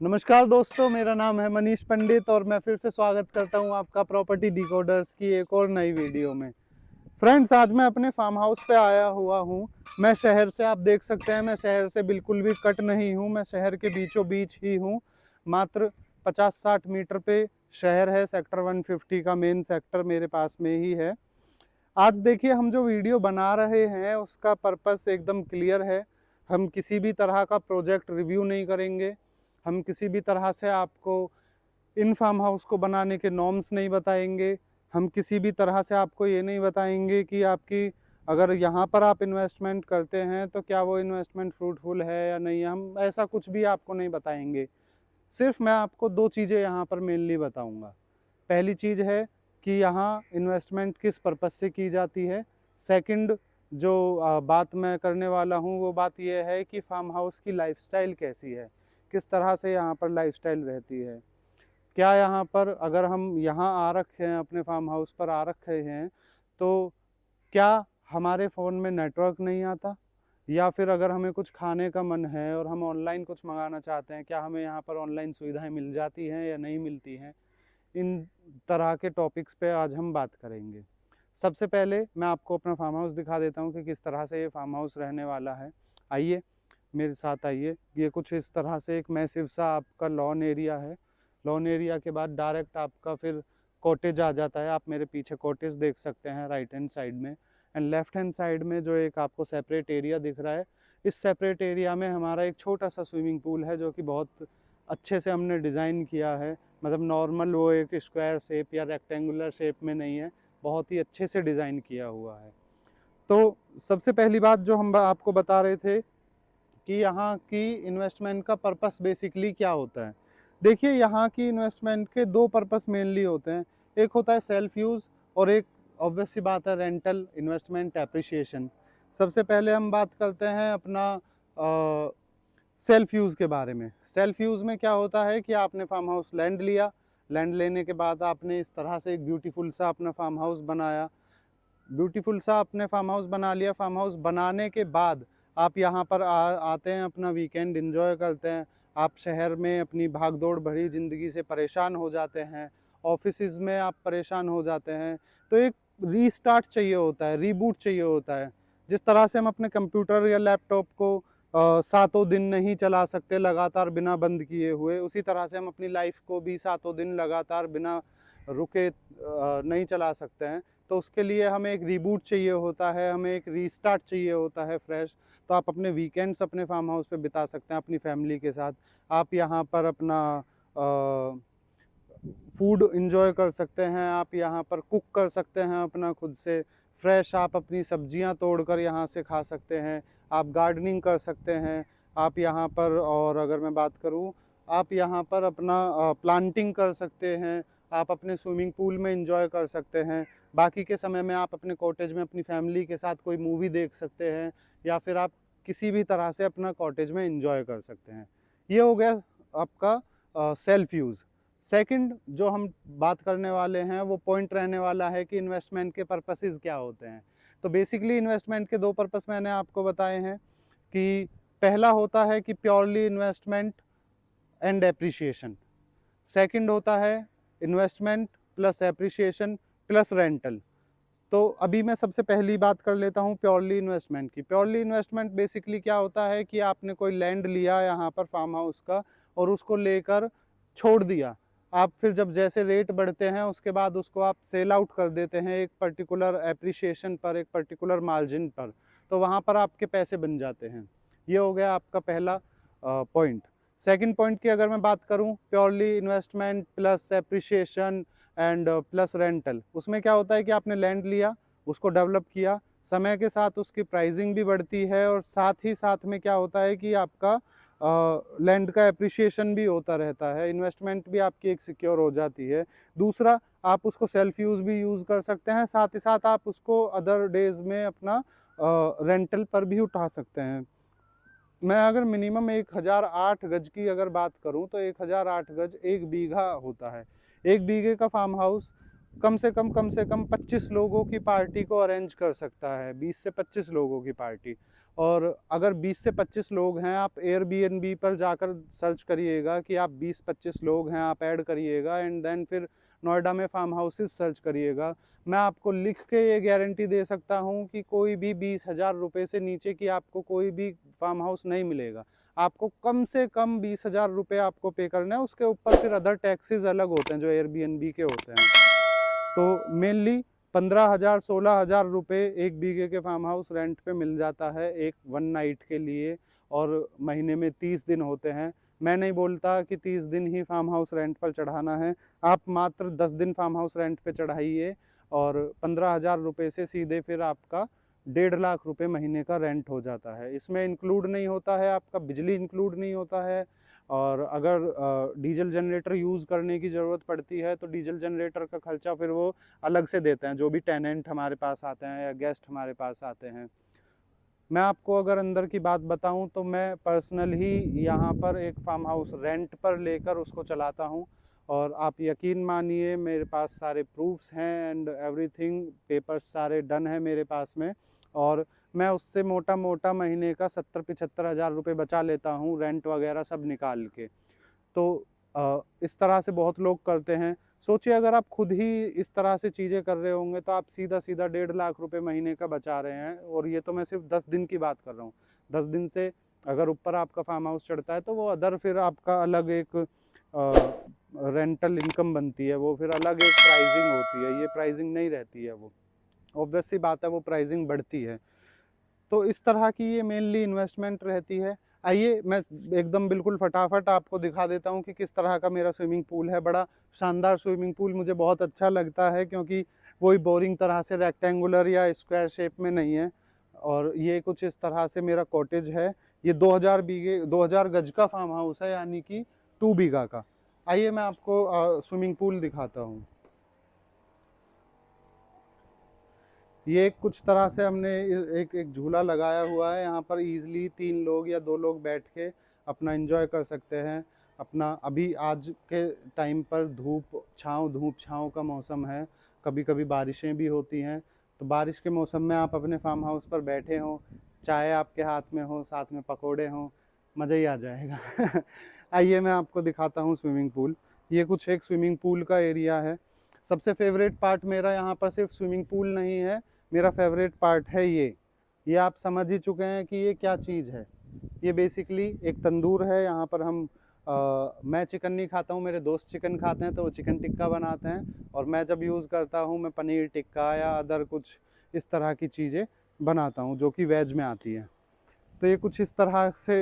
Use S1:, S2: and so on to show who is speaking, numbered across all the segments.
S1: नमस्कार दोस्तों, मेरा नाम है मनीष पंडित और मैं फिर से स्वागत करता हूं आपका प्रॉपर्टी डिकोडर्स की एक और नई वीडियो में। फ्रेंड्स, आज मैं अपने फार्म हाउस पे आया हुआ हूं। मैं शहर से, आप देख सकते हैं, मैं शहर से बिल्कुल भी कट नहीं हूं। मैं शहर के बीचों बीच ही हूं। मात्र 50-60 मीटर पे शहर है। सेक्टर 150 का मेन सेक्टर मेरे पास में ही है। आज देखिए, हम जो वीडियो बना रहे हैं उसका पर्पस एकदम क्लियर है। हम किसी भी तरह का प्रोजेक्ट रिव्यू नहीं करेंगे। हम किसी भी तरह से आपको इन फार्म हाउस को बनाने के नॉर्म्स नहीं बताएंगे। हम किसी भी तरह से आपको ये नहीं बताएंगे कि आपकी, अगर यहाँ पर आप इन्वेस्टमेंट करते हैं तो क्या वो इन्वेस्टमेंट फ्रूटफुल है या नहीं। हम ऐसा कुछ भी आपको नहीं बताएंगे। सिर्फ मैं आपको दो चीज़ें यहाँ पर मेनली बताऊँगा। पहली चीज़ है कि यहाँ इन्वेस्टमेंट किस पर्पज़ से की जाती है। सेकंड जो बात मैं करने वाला हूँ वो बात यह है कि फार्म हाउस की लाइफस्टाइल कैसी है, किस तरह से यहाँ पर लाइफस्टाइल रहती है। क्या यहाँ पर, अगर हम यहाँ आ रखे हैं, अपने फार्म हाउस पर आ रखे हैं, तो क्या हमारे फ़ोन में नेटवर्क नहीं आता? या फिर अगर हमें कुछ खाने का मन है और हम ऑनलाइन कुछ मंगाना चाहते हैं, क्या हमें यहाँ पर ऑनलाइन सुविधाएं मिल जाती हैं या नहीं मिलती हैं? इन तरह के टॉपिक्स पे आज हम बात करेंगे। सबसे पहले मैं आपको अपना फार्म हाउस दिखा देता हूँ कि किस तरह से ये फार्म हाउस रहने वाला है। आइए मेरे साथ आइए। ये कुछ इस तरह से एक मैसिव सा आपका लॉन एरिया है। लॉन एरिया के बाद डायरेक्ट आपका फिर कॉटेज आ जाता है। आप मेरे पीछे कॉटेज देख सकते हैं राइट हैंड साइड में। एंड लेफ्ट हैंड साइड में जो एक आपको सेपरेट एरिया दिख रहा है, इस सेपरेट एरिया में हमारा एक छोटा सा स्विमिंग पूल है जो कि बहुत अच्छे से हमने डिज़ाइन किया है। मतलब नॉर्मल वो एक स्क्वायर शेप या रेक्टेंगुलर शेप में नहीं है, बहुत ही अच्छे से डिज़ाइन किया हुआ है। तो सबसे पहली बात जो हम आपको बता रहे थे कि यहाँ की इन्वेस्टमेंट का पर्पस बेसिकली क्या होता है। देखिए, यहाँ की इन्वेस्टमेंट के दो पर्पस मेनली होते हैं। एक होता है सेल्फ यूज़ और एक ऑब्वियस सी बात है रेंटल इन्वेस्टमेंट एप्रिसिएशन। सबसे पहले हम बात करते हैं अपना सेल्फ यूज़ के बारे में। सेल्फ यूज़ में क्या होता है कि आपने फार्म हाउस लैंड लिया। लैंड लेने के बाद आपने इस तरह से एक ब्यूटीफुल सा अपना फार्म हाउस बनाया। ब्यूटीफुल सा आपने फार्म हाउस बना लिया। फार्म हाउस बनाने के बाद आप यहाँ पर आते हैं, अपना वीकेंड एंजॉय करते हैं। आप शहर में अपनी भागदौड़ भरी ज़िंदगी से परेशान हो जाते हैं। ऑफिसेज़ में आप परेशान हो जाते हैं। तो एक रीस्टार्ट चाहिए होता है, रीबूट चाहिए होता है। जिस तरह से हम अपने कंप्यूटर या लैपटॉप को सातों दिन नहीं चला सकते लगातार बिना बंद किए हुए, उसी तरह से हम अपनी लाइफ को भी सातों दिन लगातार बिना रुके नहीं चला सकते हैं। तो उसके लिए हमें एक रीबूट चाहिए होता है, हमें एक रीस्टार्ट चाहिए होता है फ्रेश। तो आप अपने वीकेंड्स अपने फार्म हाउस पे बिता सकते हैं अपनी फैमिली के साथ। आप यहाँ पर अपना फूड इंजॉय कर सकते हैं। आप यहाँ पर कुक कर सकते हैं अपना खुद से। फ्रेश आप अपनी सब्जियाँ तोड़कर यहाँ से खा सकते हैं। आप गार्डनिंग कर सकते हैं। आप यहाँ पर, और अगर मैं बात करूँ, आप यहाँ पर अपना प्लांटिंग कर सकते हैं। आप अपने स्विमिंग पूल में इंजॉय कर सकते हैं। बाकी के समय में आप अपने कॉटेज में अपनी फैमिली के साथ कोई मूवी देख सकते हैं, या फिर आप किसी भी तरह से अपना कॉटेज में इंजॉय कर सकते हैं। ये हो गया आपका सेल्फ यूज़। सेकंड जो हम बात करने वाले हैं वो पॉइंट रहने वाला है कि इन्वेस्टमेंट के पर्पसेस क्या होते हैं। तो बेसिकली इन्वेस्टमेंट के दो पर्पस मैंने आपको बताए हैं कि पहला होता है कि purely investment and appreciation. Second होता है investment plus appreciation plus rental. तो अभी मैं सबसे पहली बात कर लेता हूँ प्योरली इन्वेस्टमेंट की। प्योरली इन्वेस्टमेंट बेसिकली क्या होता है कि आपने कोई लैंड लिया यहाँ पर फार्म हाउस का और उसको लेकर छोड़ दिया। आप फिर जब जैसे रेट बढ़ते हैं उसके बाद उसको आप सेल आउट कर देते हैं एक पर्टिकुलर एप्रिसिएशन पर, एक पर्टिकुलर मार्जिन पर। तो वहाँ पर आपके पैसे बन जाते हैं। ये हो गया आपका पहला पॉइंट। सेकंड पॉइंट की अगर मैं बात करूँ, purely investment plus appreciation and plus rental, उसमें क्या होता है कि आपने लैंड लिया, उसको डेवलप किया, समय के साथ उसकी प्राइसिंग भी बढ़ती है और साथ ही साथ में क्या होता है कि आपका लैंड का एप्रिसिएशन भी होता रहता है। इन्वेस्टमेंट भी आपकी एक सिक्योर हो जाती है। दूसरा, आप उसको सेल्फ यूज़ भी यूज़ कर सकते हैं, साथ ही साथ आप उसको अदर डेज में अपना रेंटल पर भी उठा सकते हैं। मैं अगर मिनिमम 1008 गज की अगर बात करूं तो 1008 गज 1 बीघा होता है। 1 बीघे का फार्म हाउस कम से कम 25 लोगों की पार्टी को अरेंज कर सकता है, 20 से 25 लोगों की पार्टी। और अगर 20 से 25 लोग हैं, आप एयरबीएनबी पर जाकर सर्च करिएगा कि आप 20-25 लोग हैं, आप ऐड करिएगा एंड देन फिर नोएडा में फार्म हाउसेस सर्च करिएगा। मैं आपको लिख के ये गारंटी दे सकता हूँ कि कोई भी 20,000 रुपये से नीचे की आपको कोई भी फार्म हाउस नहीं मिलेगा। आपको कम से कम 20,000 रुपये आपको पे करना है, उसके ऊपर फिर अदर टैक्सेस अलग होते हैं जो एयरबीएनबी के होते हैं। तो मेनली 15,000 16,000 रुपये एक बीघे के फार्म हाउस रेंट पे मिल जाता है एक वन नाइट के लिए, और महीने में 30 दिन होते हैं। मैं नहीं बोलता कि 30 दिन ही फार्म हाउस रेंट पर चढ़ाना है, आप मात्र 10 दिन फार्म हाउस रेंट पे चढ़ाइए और 15,000 रुपये से सीधे फिर आपका 1.5 लाख रुपये महीने का रेंट हो जाता है। इसमें इंक्लूड नहीं होता है आपका बिजली, इंक्लूड नहीं होता है, और अगर डीजल जनरेटर यूज़ करने की ज़रूरत पड़ती है तो डीजल जनरेटर का खर्चा फिर वो अलग से देते हैं जो भी टेनेंट हमारे पास आते हैं या गेस्ट हमारे पास आते हैं। मैं आपको अगर अंदर की बात बताऊं तो मैं पर्सनल ही यहाँ पर एक फार्म हाउस रेंट पर लेकर उसको चलाता हूँ, और आप यकीन मानिए मेरे पास सारे प्रूफ्स हैं एंड एवरीथिंग, पेपर्स सारे डन है मेरे पास में, और मैं उससे मोटा मोटा महीने का 70-75 हज़ार रुपये बचा लेता हूँ रेंट वगैरह सब निकाल के। तो इस तरह से बहुत लोग करते हैं। सोचिए अगर आप खुद ही इस तरह से चीज़ें कर रहे होंगे तो आप सीधा सीधा 1.5 लाख रुपए महीने का बचा रहे हैं, और ये तो मैं सिर्फ 10 दिन की बात कर रहा हूँ। 10 दिन से अगर ऊपर आपका फार्म हाउस चढ़ता है तो वो अदर फिर आपका अलग एक रेंटल इनकम बनती है, वो फिर अलग एक प्राइसिंग होती है, ये प्राइसिंग नहीं रहती है, वो ऑब्वियस सी बात है वो प्राइसिंग बढ़ती है। तो इस तरह की ये मेनली इन्वेस्टमेंट रहती है। आइए मैं एकदम बिल्कुल फटाफट आपको दिखा देता हूँ कि किस तरह का मेरा स्विमिंग पूल है। बड़ा शानदार स्विमिंग पूल मुझे बहुत अच्छा लगता है, क्योंकि वही बोरिंग तरह से रेक्टेंगुलर या स्क्वायर शेप में नहीं है, और ये कुछ इस तरह से मेरा कॉटेज है। ये 2000 गज का फार्म हाउस है, यानी कि 2 बीघा का। आइए मैं आपको स्विमिंग पूल दिखाता हूँ। ये कुछ तरह से हमने एक एक झूला लगाया हुआ है, यहाँ पर इजीली 3 लोग या 2 लोग बैठ के अपना एंजॉय कर सकते हैं अपना। अभी आज के टाइम पर धूप छाँव का मौसम है, कभी कभी बारिशें भी होती हैं, तो बारिश के मौसम में आप अपने फार्म हाउस पर बैठे हों, चाय आपके हाथ में हो, साथ में पकोड़े हों, मज़ा ही आ जाएगा। आइए मैं आपको दिखाता हूँ स्विमिंग पूल। ये कुछ एक स्विमिंग पूल का एरिया है। सबसे फेवरेट पार्ट मेरा यहाँ पर सिर्फ स्विमिंग पूल नहीं है, मेरा फेवरेट पार्ट है ये आप समझ ही चुके हैं कि ये क्या चीज़ है। ये बेसिकली एक तंदूर है। यहाँ पर मैं चिकन नहीं खाता हूँ, मेरे दोस्त चिकन खाते हैं तो वो चिकन टिक्का बनाते हैं, और मैं जब यूज़ करता हूँ मैं पनीर टिक्का या अदर कुछ इस तरह की चीज़ें बनाता हूँ जो कि वेज में आती हैं। तो ये कुछ इस तरह से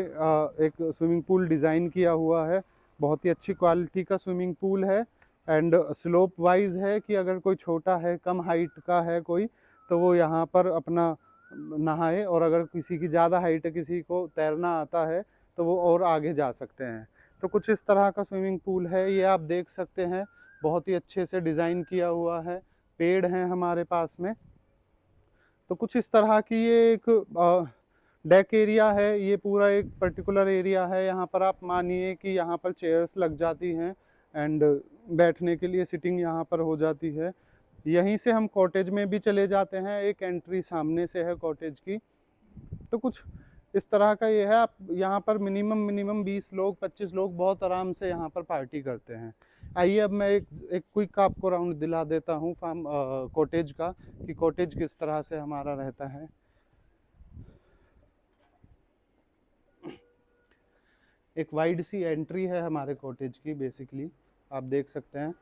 S1: एक स्विमिंग पूल डिज़ाइन किया हुआ है। बहुत ही अच्छी क्वालिटी का स्विमिंग पूल है, एंड स्लोप वाइज है कि अगर कोई छोटा है, कम हाइट का है कोई, तो वो यहाँ पर अपना नहाए, और अगर किसी की ज़्यादा हाइट है, किसी को तैरना आता है, तो वो और आगे जा सकते हैं। तो कुछ इस तरह का स्विमिंग पूल है, ये आप देख सकते हैं, बहुत ही अच्छे से डिज़ाइन किया हुआ है। पेड़ हैं हमारे पास में। तो कुछ इस तरह की ये एक डेक एरिया है। ये पूरा एक पर्टिकुलर एरिया है, यहाँ पर आप मानिए कि यहाँ पर चेयर्स लग जाती हैं एंड बैठने के लिए सिटिंग यहाँ पर हो जाती है। यहीं से हम कॉटेज में भी चले जाते हैं, एक एंट्री सामने से है कॉटेज की। तो कुछ इस तरह का ये है। आप यहाँ पर मिनिमम 20 लोग 25 लोग बहुत आराम से यहाँ पर पार्टी करते हैं। आइए अब मैं एक एक क्विक आपको राउंड दिला देता हूँ फार्म कॉटेज का, कि कॉटेज किस तरह से हमारा रहता है। एक वाइड सी एंट्री है हमारे कॉटेज की, बेसिकली आप देख सकते हैं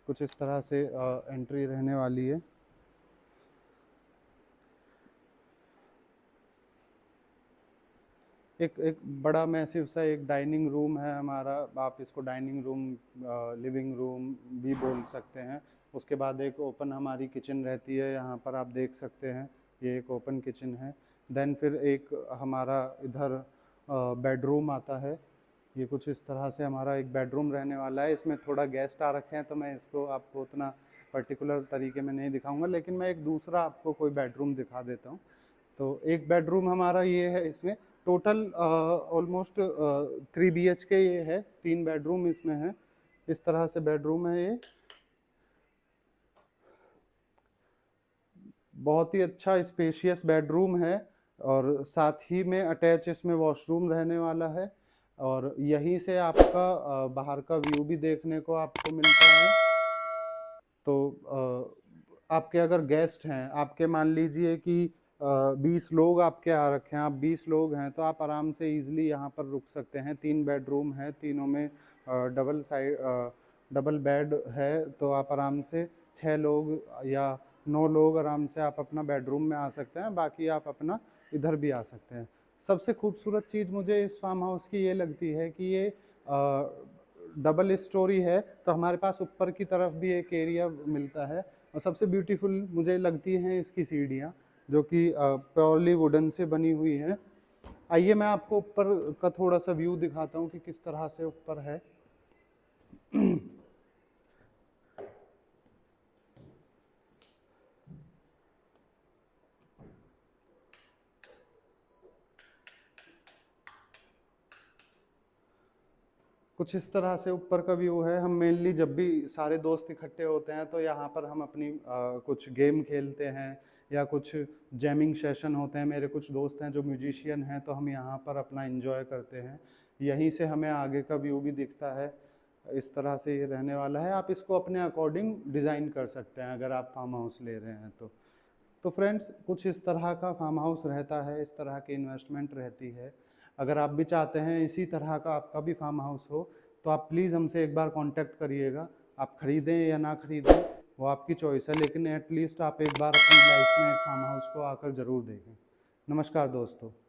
S1: कुछ इस तरह से एंट्री रहने वाली है। एक बड़ा मैसिव सा एक डाइनिंग रूम है हमारा, आप इसको डाइनिंग रूम लिविंग रूम भी बोल सकते हैं। उसके बाद एक ओपन हमारी किचन रहती है, यहाँ पर आप देख सकते हैं ये एक ओपन किचन है। देन फिर एक हमारा इधर बेडरूम आता है। ये कुछ इस तरह से हमारा एक बेडरूम रहने वाला है। इसमें थोड़ा गेस्ट आ रखे हैं तो मैं इसको आपको उतना पर्टिकुलर तरीके में नहीं दिखाऊंगा, लेकिन मैं एक दूसरा आपको कोई बेडरूम दिखा देता हूँ। तो एक बेडरूम हमारा ये है, इसमें टोटल ऑलमोस्ट 3 BHK ये है, 3 बेडरूम इसमें है। इस तरह से बेडरूम है ये। बहुत ही अच्छा स्पेशियस बेडरूम है। और साथ ही में अटैच इसमें वॉशरूम रहने वाला है। और यहीं से आपका बाहर का व्यू भी देखने को आपको मिलता है। तो आपके अगर गेस्ट हैं, आपके मान लीजिए कि 20 लोग आपके आ रखे हैं, आप 20 लोग हैं, तो आप आराम से इजीली यहाँ पर रुक सकते हैं। 3 बेडरूम है, तीनों में डबल बेड है, तो आप आराम से 6 लोग या 9 लोग आराम से आप अपना बेडरूम में आ सकते हैं। बाकी आप अपना इधर भी आ सकते हैं। सबसे खूबसूरत चीज़ मुझे इस फार्म हाउस की ये लगती है कि ये डबल स्टोरी है, तो हमारे पास ऊपर की तरफ भी एक एरिया मिलता है। और सबसे ब्यूटीफुल मुझे लगती हैं इसकी सीढ़ियाँ, जो कि प्योरली वुडन से बनी हुई हैं। आइए मैं आपको ऊपर का थोड़ा सा व्यू दिखाता हूँ कि किस तरह से ऊपर है। कुछ इस तरह से ऊपर का व्यू है। हम मेनली जब भी सारे दोस्त इकट्ठे होते हैं तो यहाँ पर हम अपनी कुछ गेम खेलते हैं या कुछ जैमिंग सेशन होते हैं। मेरे कुछ दोस्त हैं जो म्यूजिशियन हैं, तो हम यहाँ पर अपना एंजॉय करते हैं। यहीं से हमें आगे का व्यू भी दिखता है। इस तरह से ये रहने वाला है। आप इसको अपने अकॉर्डिंग डिज़ाइन कर सकते हैं अगर आप फार्म हाउस ले रहे हैं तो फ्रेंड्स कुछ इस तरह का फार्म हाउस रहता है, इस तरह की इन्वेस्टमेंट रहती है। अगर आप भी चाहते हैं इसी तरह का आपका भी फार्म हाउस हो, तो आप प्लीज़ हमसे एक बार कांटेक्ट करिएगा। आप ख़रीदें या ना ख़रीदें वो आपकी चॉइस है, लेकिन एटलीस्ट आप एक बार अपनी लाइफ में एक फार्म हाउस को आकर ज़रूर देखें। नमस्कार दोस्तों।